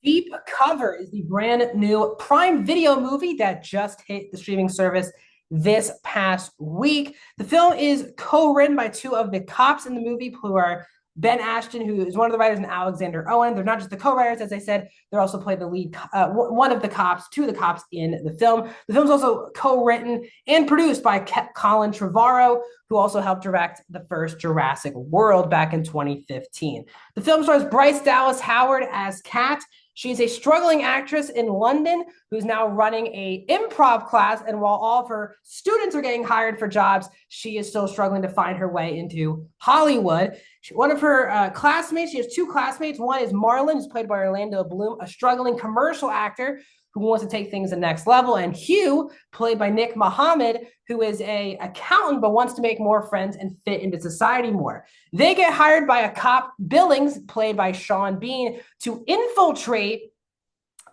Deep Cover is the brand new Prime Video movie that just hit the streaming service this past week. The film is co-written by two of the cops in the movie, who are Ben Ashton, who is one of the writers, and Alexander Owen. They're not just the co-writers, as I said. They're also play the lead, one of the cops, two of the cops in the film. The film's also co-written and produced by Colin Trevorrow, who also helped direct the first Jurassic World back in 2015. The film stars Bryce Dallas Howard as Kat. She's a struggling actress in London who's now running a improv class, and while all of her students are getting hired for jobs, she is still struggling to find her way into Hollywood. One of her classmates, she has two classmates. One is Marlon, who's played by Orlando Bloom, a struggling commercial actor who wants to take things to the next level, and Hugh, played by Nick Mohammed, who is a accountant but wants to make more friends and fit into society more. They get hired by a cop, Billings, played by Sean Bean, to infiltrate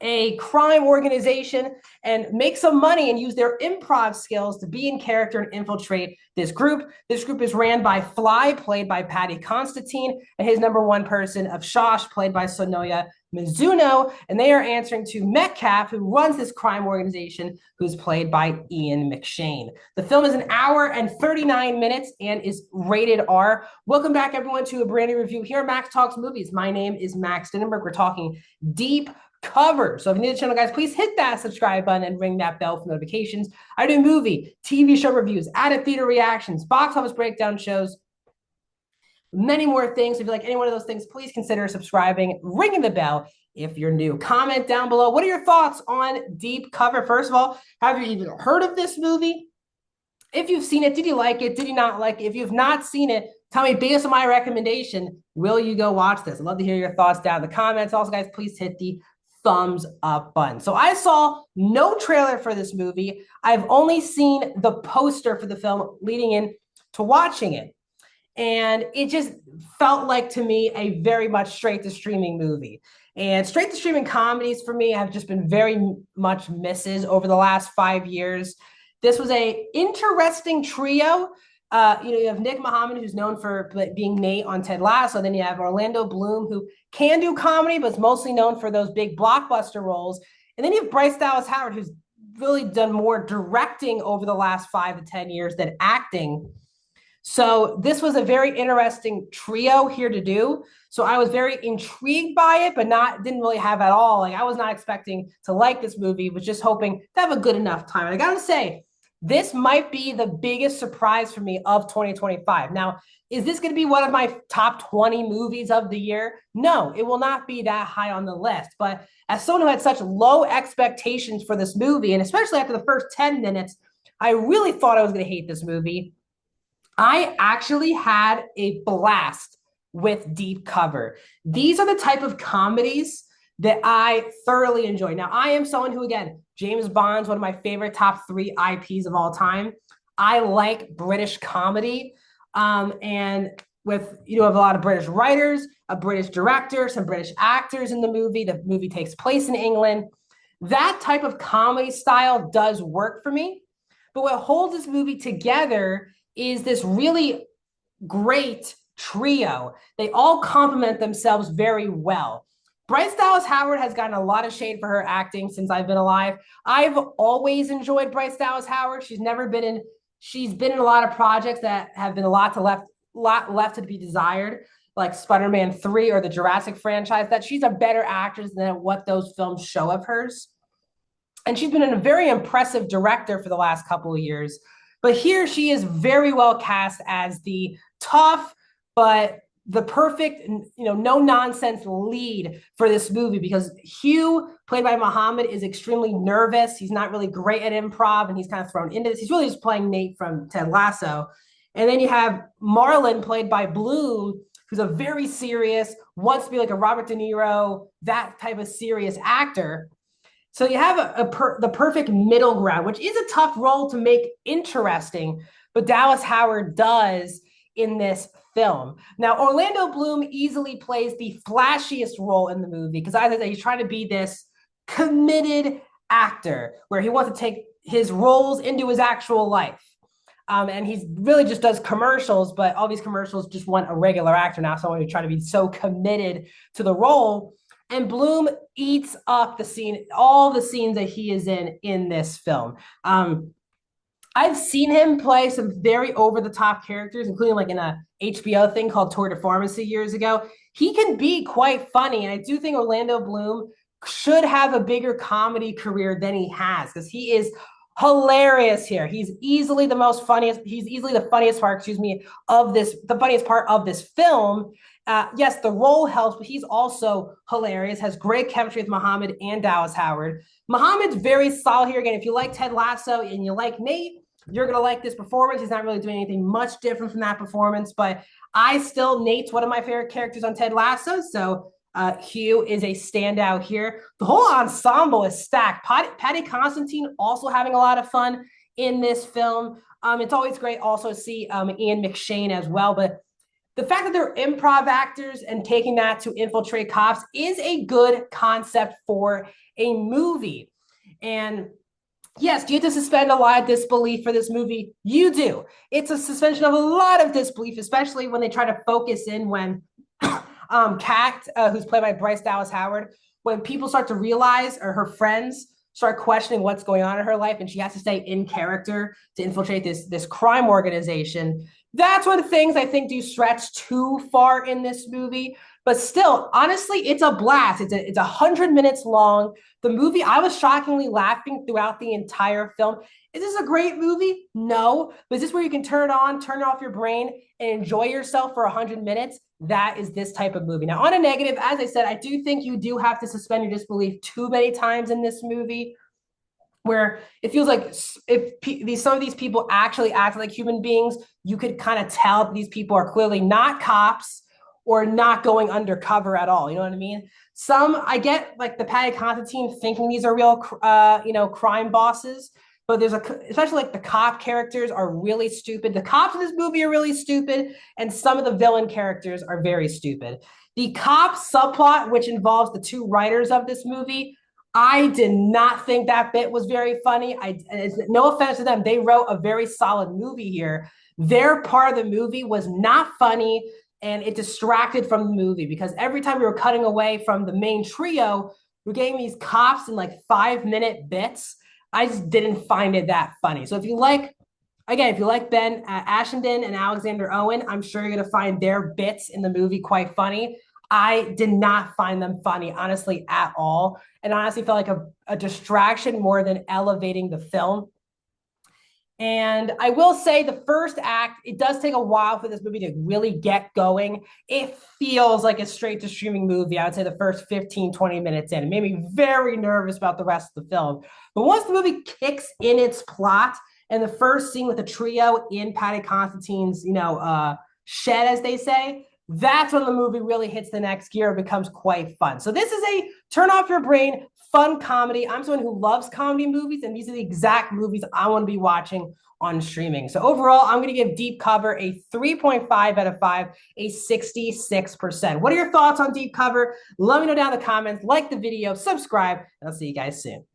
a crime organization and make some money and use their improv skills to be in character and infiltrate this group. This group is ran by Fly, played by Paddy Constantine, and his number one person of Shosh, played by Sonoya Mizuno, and they are answering to Metcalf, who runs this crime organization, who's played by Ian McShane. The film is an hour and 39 minutes and is rated R. Welcome back, everyone, to a brand new review here at Max Talks Movies. My name is Max Dinenberg. We're talking Deep Cover. So if you're new to the channel, guys, please hit that subscribe button and ring that bell for notifications. I do movie, TV show reviews, added theater reactions, box office breakdown shows, many more things. If you like any one of those things, please consider subscribing, ringing the bell if you're new. Comment down below. What are your thoughts on Deep Cover? First of all, have you even heard of this movie? If you've seen it, did you like it? Did you not like it? If you've not seen it, tell me, based on my recommendation, will you go watch this? I'd love to hear your thoughts down in the comments. Also, guys, please hit the thumbs up button. So I saw no trailer for this movie. I've only seen the poster for the film leading in to watching it. And it just felt like, to me, a very much straight to streaming movie. And straight to streaming comedies for me have just been very much misses over the last 5 years. This was a interesting trio. You have Nick Mohammed, who's known for being Nate on Ted Lasso. Then you have Orlando Bloom, who can do comedy, but is mostly known for those big blockbuster roles. And then you have Bryce Dallas Howard, who's really done more directing over the last 5 to 10 years than acting. So this was a very interesting trio here to do. So I was very intrigued by it, but didn't really have at all. Like, I was not expecting to like this movie, was just hoping to have a good enough time. And I gotta say, this might be the biggest surprise for me of 2025. Now, is this going to be one of my top 20 movies of the year? No, it will not be that high on the list. But as someone who had such low expectations for this movie, and especially after the first 10 minutes, I really thought I was going to hate this movie. I actually had a blast with Deep Cover. These are the type of comedies that I thoroughly enjoy. Now, I am someone who, again, James Bond's one of my favorite top 3 IPs of all time. I like British comedy. And with, have a lot of British writers, a British director, some British actors in the movie. The movie takes place in England. That type of comedy style does work for me. But what holds this movie together is this really great trio. They all complement themselves very well. Bryce Dallas Howard has gotten a lot of shade for her acting since I've been alive. I've always enjoyed Bryce Dallas Howard. She's been in a lot of projects that have been a lot left to be desired, like Spider-Man 3 or the Jurassic franchise, that she's a better actress than what those films show of hers. And she's been a very impressive director for the last couple of years. But here she is very well cast as the tough, but the perfect, no nonsense lead for this movie, because Hugh, played by Mohammed, is extremely nervous. He's not really great at improv, and he's kind of thrown into this. He's really just playing Nate from Ted Lasso. And then you have Marlon, played by Bloom, who's a very serious, wants to be like a Robert De Niro, that type of serious actor. So you have the perfect middle ground, which is a tough role to make interesting, but Dallas Howard does in this film. Now, Orlando Bloom easily plays the flashiest role in the movie, because as I said, he's trying to be this committed actor where he wants to take his roles into his actual life. And he really just does commercials, but all these commercials just want a regular actor now, someone who's trying to be so committed to the role. And Bloom eats up the scene, all the scenes that he is in this film. I've seen him play some very over the top characters, including like in a HBO thing called Tour de Pharmacy years ago. He can be quite funny, and I do think Orlando Bloom should have a bigger comedy career than he has because he is hilarious here. He's easily the most funniest. He's easily the funniest part, excuse me, of this, the funniest part of this film. Yes, the role helps, but he's also hilarious, has great chemistry with Muhammad and Dallas Howard. Muhammad's very solid here. Again, if you like Ted Lasso and you like Nate, you're going to like this performance. He's not really doing anything much different from that performance, but Nate's one of my favorite characters on Ted Lasso. So Hugh is a standout here. The whole ensemble is stacked. Paddy Considine also having a lot of fun in this film. It's always great also to see Ian McShane as well, but the fact that they're improv actors and taking that to infiltrate cops is a good concept for a movie. And yes, do you have to suspend a lot of disbelief for this movie? You do. It's a suspension of a lot of disbelief, especially when they try to focus in when Kat, who's played by Bryce Dallas Howard, when people start to realize, or her friends start questioning what's going on in her life, and she has to stay in character to infiltrate this crime organization. That's one of the things I think do stretch too far in this movie. But still, honestly, it's a blast. It's 100 minutes long. The movie, I was shockingly laughing throughout the entire film. Is this a great movie? No. But is this where you can turn it on, turn it off your brain, and enjoy yourself for 100 minutes? That is this type of movie. Now, on a negative, as I said, I do think you do have to suspend your disbelief too many times in this movie, where it feels like if some of these people actually act like human beings, you could kind of tell that these people are clearly not cops or not going undercover at all. You know what I mean? Some, I get like the Paddy Considine thinking these are real, crime bosses, but especially like the cop characters are really stupid. The cops in this movie are really stupid, and some of the villain characters are very stupid. The cop subplot, which involves the two writers of this movie, I did not think that bit was very funny. No offense to them, they wrote a very solid movie here. Their part of the movie was not funny, and it distracted from the movie because every time we were cutting away from the main trio, we're getting these cops in like 5-minute bits. I just didn't find it that funny. So if you like Ben Ashenden and Alexander Owen, I'm sure you're going to find their bits in the movie quite funny. I did not find them funny, honestly, at all. And honestly felt like a distraction more than elevating the film. And I will say the first act, it does take a while for this movie to really get going. It feels like a straight to streaming movie. I would say the first 15, 20 minutes in. It made me very nervous about the rest of the film. But once the movie kicks in its plot, and the first scene with the trio in Paddy Considine's, shed, as they say, that's when the movie really hits the next gear and becomes quite fun. So this is a turn off your brain, fun comedy. I'm someone who loves comedy movies, and these are the exact movies I want to be watching on streaming. So overall, I'm going to give Deep Cover a 3.5 out of 5, a 66%. What are your thoughts on Deep Cover? Let me know down in the comments, like the video, subscribe, and I'll see you guys soon.